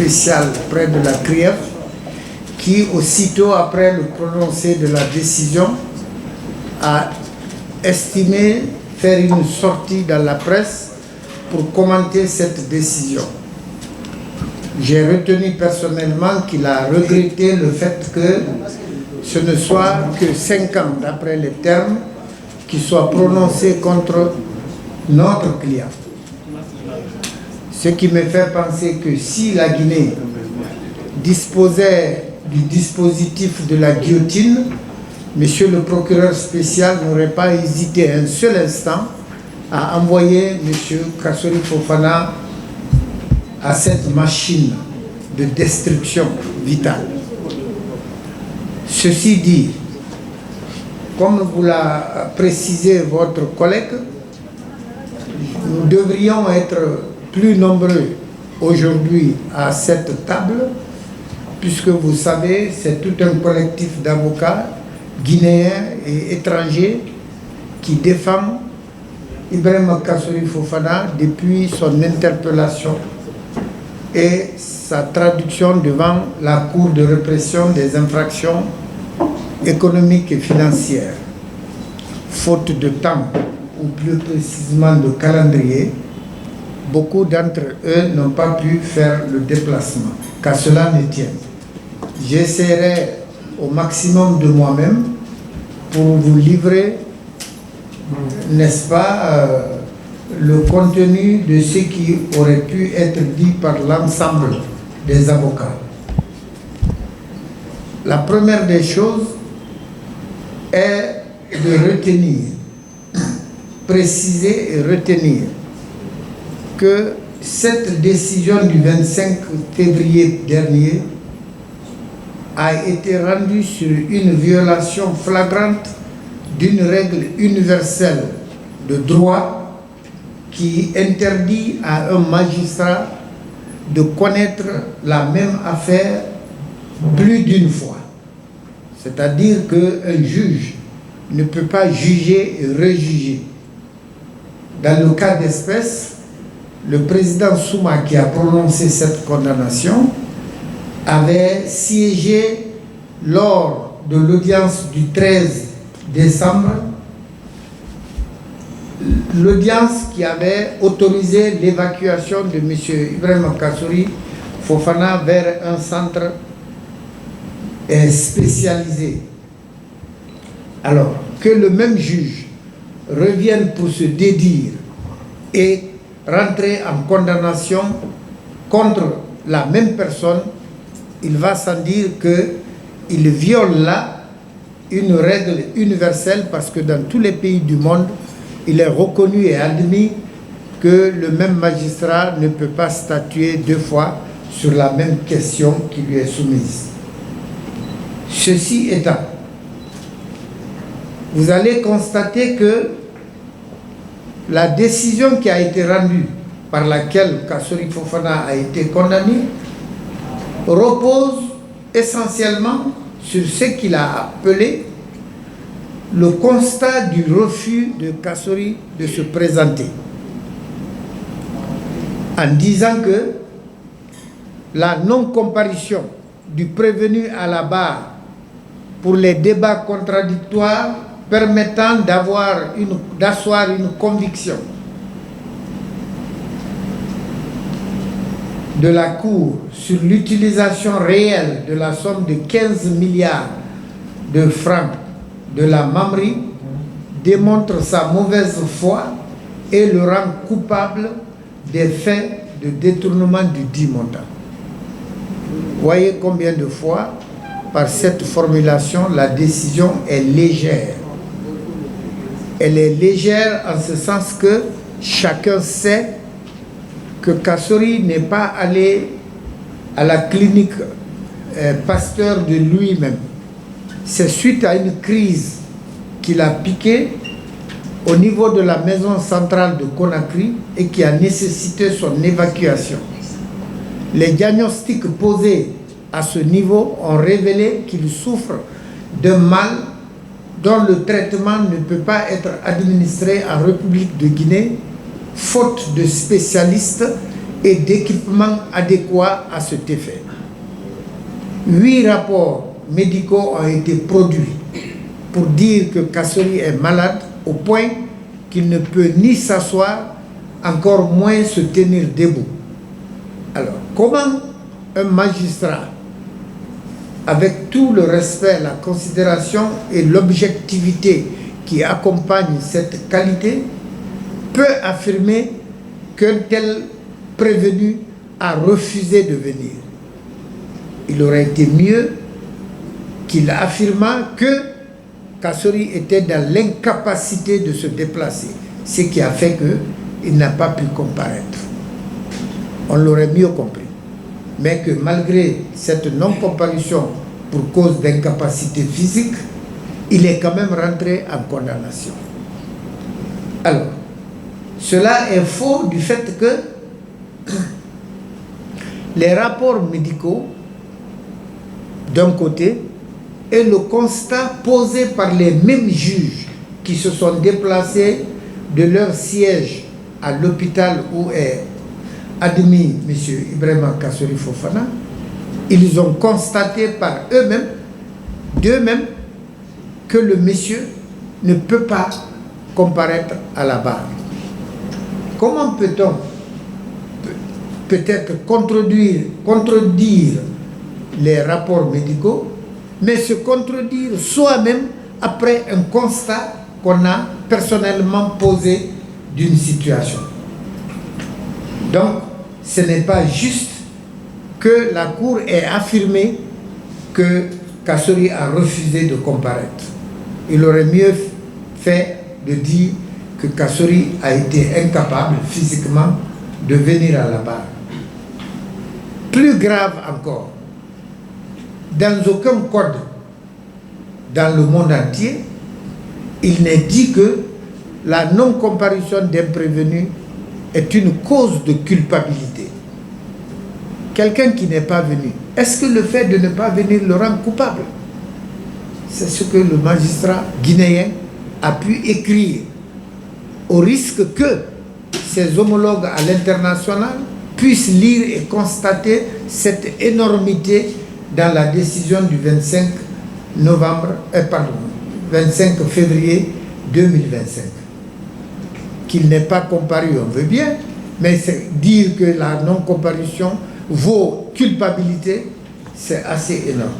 spécial près de la CRIEF, qui, aussitôt après le prononcé de la décision, a estimé faire une sortie dans la presse pour commenter cette décision. J'ai retenu personnellement qu'il a regretté le fait que ce ne soit que 5 ans d'après les termes qui soient prononcés contre notre client. Ce qui me fait penser que si la Guinée disposait du dispositif de la guillotine, Monsieur le procureur spécial n'aurait pas hésité un seul instant à envoyer Monsieur Kassori Fofana à cette machine de destruction vitale. Ceci dit, comme vous l'a précisé votre collègue, nous devrions être plus nombreux aujourd'hui à cette table, puisque vous savez, c'est tout un collectif d'avocats guinéens et étrangers qui défendent Ibrahima Kassori Fofana depuis son interpellation et sa traduction devant la Cour de répression des infractions économiques et financières. Faute de temps, ou plus précisément de calendrier, beaucoup d'entre eux n'ont pas pu faire le déplacement. Qu'à cela ne tienne, j'essaierai au maximum de moi-même pour vous livrer, n'est-ce pas, le contenu de ce qui aurait pu être dit par l'ensemble des avocats. La première des choses est de retenir, préciser et retenir que cette décision du 25 février dernier a été rendue sur une violation flagrante d'une règle universelle de droit qui interdit à un magistrat de connaître la même affaire plus d'une fois. C'est-à-dire qu'un juge ne peut pas juger et rejuger. Dans le cas d'espèce, le président Souma, qui a prononcé cette condamnation, avait siégé lors de l'audience du 13 décembre, l'audience qui avait autorisé l'évacuation de M. Ibrahima Kassori Fofana vers un centre spécialisé. Alors, que le même juge revienne pour se dédire et rentrer en condamnation contre la même personne, il va sans dire qu'il viole là une règle universelle, parce que dans tous les pays du monde, il est reconnu et admis que le même magistrat ne peut pas statuer 2 fois sur la même question qui lui est soumise. Ceci étant, vous allez constater que la décision qui a été rendue par laquelle Kassori Fofana a été condamné repose essentiellement sur ce qu'il a appelé le constat du refus de Kassori de se présenter, en disant que la non-comparution du prévenu à la barre pour les débats contradictoires permettant d'asseoir une conviction de la Cour sur l'utilisation réelle de la somme de 15 milliards de francs de la Mamri démontre sa mauvaise foi et le rend coupable des faits de détournement du dit montant. Voyez combien de fois, par cette formulation, la décision est légère. Elle est légère en ce sens que chacun sait que Kassori n'est pas allé à la clinique Pasteur de lui-même. C'est suite à une crise qu'il a piqué au niveau de la maison centrale de Conakry et qui a nécessité son évacuation. Les diagnostics posés à ce niveau ont révélé qu'il souffre d'un mal dont le traitement ne peut pas être administré en République de Guinée, faute de spécialistes et d'équipements adéquats à cet effet. 8 rapports médicaux ont été produits pour dire que Kassory est malade au point qu'il ne peut ni s'asseoir, encore moins se tenir debout. Alors, comment un magistrat, avec tout le respect, la considération et l'objectivité qui accompagnent cette qualité, peut affirmer qu'un tel prévenu a refusé de venir? Il aurait été mieux qu'il affirmât que Kassory était dans l'incapacité de se déplacer, ce qui a fait qu'il n'a pas pu comparaître. On l'aurait mieux compris. Mais que malgré cette non-comparution pour cause d'incapacité physique, il est quand même rentré en condamnation. Alors, cela est faux du fait que les rapports médicaux, d'un côté, et le constat posé par les mêmes juges qui se sont déplacés de leur siège à l'hôpital où est admis M. Ibrahima Kassory Fofana, ils ont constaté par eux-mêmes, d'eux-mêmes, que le monsieur ne peut pas comparaître à la barre. Comment peut-on peut-être contredire les rapports médicaux, mais se contredire soi-même après un constat qu'on a personnellement posé d'une situation? Donc, ce n'est pas juste que la Cour ait affirmé que Kassory a refusé de comparaître. Il aurait mieux fait de dire que Kassory a été incapable physiquement de venir à la barre. Plus grave encore, dans aucun code dans le monde entier, il n'est dit que la non-comparution d'un prévenu est une cause de culpabilité. Quelqu'un qui n'est pas venu, est-ce que le fait de ne pas venir le rend coupable? C'est ce que le magistrat guinéen a pu écrire, au risque que ses homologues à l'international puissent lire et constater cette énormité dans la décision du 25 février 2025. Qu'il n'ait pas comparu, on veut bien, mais dire que la non-comparution vaut culpabilité, c'est assez énorme.